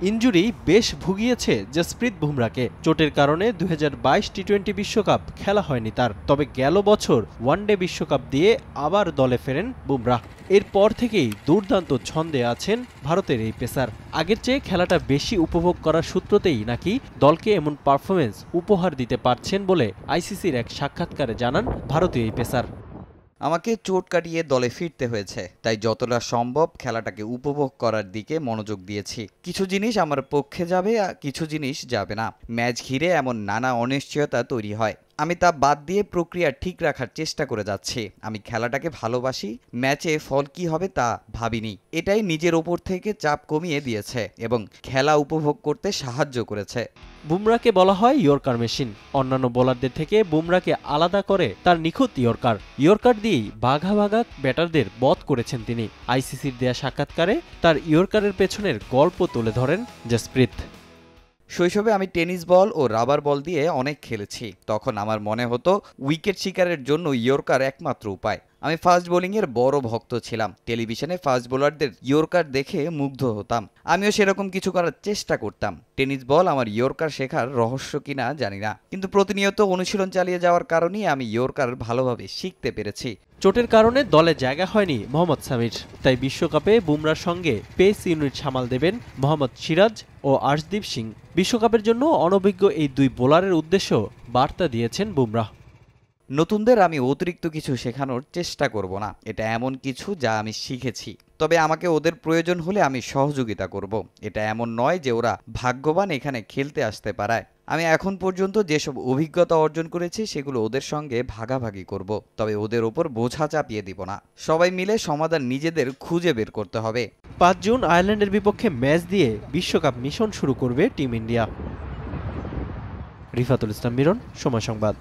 Injury বেশ ভুগিয়েছে জসপ্রীত বুমরাকে। চোটের কারণে 2022 টি-20 বিশ্বকাপ খেলা হয়নি তার। তবে গেল বছর ওয়ানডে বিশ্বকাপ দিয়ে আবার দলে ফেরেন বুমরাহ। এরপর থেকেই দুর্দান্ত ছন্দে আছেন ভারতের এই পেসার। আগের চেয়ে খেলাটা বেশি উপভোগ করার সূত্রতেই নাকি দলকে এমন পারফরমেন্স উপহার দিতে পারছেন বলে আইসিসির এক সাক্ষাৎকারে জানান ভারতীয় এই পেসার। আমাকে চোট কাটিয়ে দলে ফিরতে হয়েছে, তাই যতটা সম্ভব খেলাটাকে উপভোগ করার দিকে মনোযোগ দিয়েছি। কিছু জিনিস আমার পক্ষে যাবে আর কিছু জিনিস যাবে না। ম্যাচ ঘিরে এমন নানা অনিশ্চয়তা তৈরি হয়, আমি তা বাদ দিয়ে প্রক্রিয়া ঠিক রাখার চেষ্টা করে যাচ্ছি। আমি খেলাটাকে ভালোবাসি, ম্যাচে ফল কি হবে তা ভাবিনি। এটাই নিজের ওপর থেকে চাপ কমিয়ে দিয়েছে এবং খেলা উপভোগ করতে সাহায্য করেছে। বুমরাকে বলা হয় ইয়র্কার মেশিন। অন্যান্য বোলারদের থেকে বুমরাকে আলাদা করে তার নিখুঁত ইয়র্কার দিয়েই বাঘা বাঘা ব্যাটারদের বধ করেছেন তিনি। আইসিসির দেয়া সাক্ষাৎকারে তার ইয়র্কারের পেছনের গল্প তুলে ধরেন জসপ্রীত। শৈশবে আমি টেনিস বল ও রাবার বল দিয়ে অনেক খেলেছি। তখন আমার মনে হতো উইকেট শিকারের জন্য ইয়র্কার একমাত্র উপায়। আমি ফাস্ট বোলিংয়ের বড় ভক্ত ছিলাম। টেলিভিশনে ফাস্ট বোলারদের ইয়র্কার দেখে মুগ্ধ হতাম। আমিও সেরকম কিছু করার চেষ্টা করতাম। টেনিস বল আমার ইয়র্কার শেখার রহস্য কিনা জানি না, কিন্তু প্রতিনিয়ত অনুশীলন চালিয়ে যাওয়ার কারণেই আমি ইয়র্কার ভালোভাবে শিখতে পেরেছি। চোটের কারণে দলে জায়গা হয়নি মোহাম্মদ সামির, তাই বিশ্বকাপে বুমরার সঙ্গে পেস ইউনিট সামাল দেবেন মোহাম্মদ সিরাজ ও আর্শদীপ সিং। বিশ্বকাপের জন্য অনভিজ্ঞ এই দুই বোলারের উদ্দেশ্য বার্তা দিয়েছেন বুমরাহ। নতুনদের আমি অতিরিক্ত কিছু শেখানোর চেষ্টা করব না। এটা এমন কিছু যা আমি শিখেছি, তবে আমাকে ওদের প্রয়োজন হলে আমি সহযোগিতা করব। এটা এমন নয় যে ওরা ভাগ্যবান এখানে খেলতে আসতে পারায়। আমি এখন পর্যন্ত যেসব অভিজ্ঞতা অর্জন করেছি সেগুলো ওদের সঙ্গে ভাগাভাগি করব, তবে ওদের ওপর বোঝা চাপিয়ে দিব না। সবাই মিলে সমাধান নিজেদের খুঁজে বের করতে হবে। 5 জুন আয়ারল্যান্ডের বিপক্ষে ম্যাচ দিয়ে বিশ্বকাপ মিশন শুরু করবে টিম ইন্ডিয়া। রিফাতুল ইসলাম মিরন, সময় সংবাদ।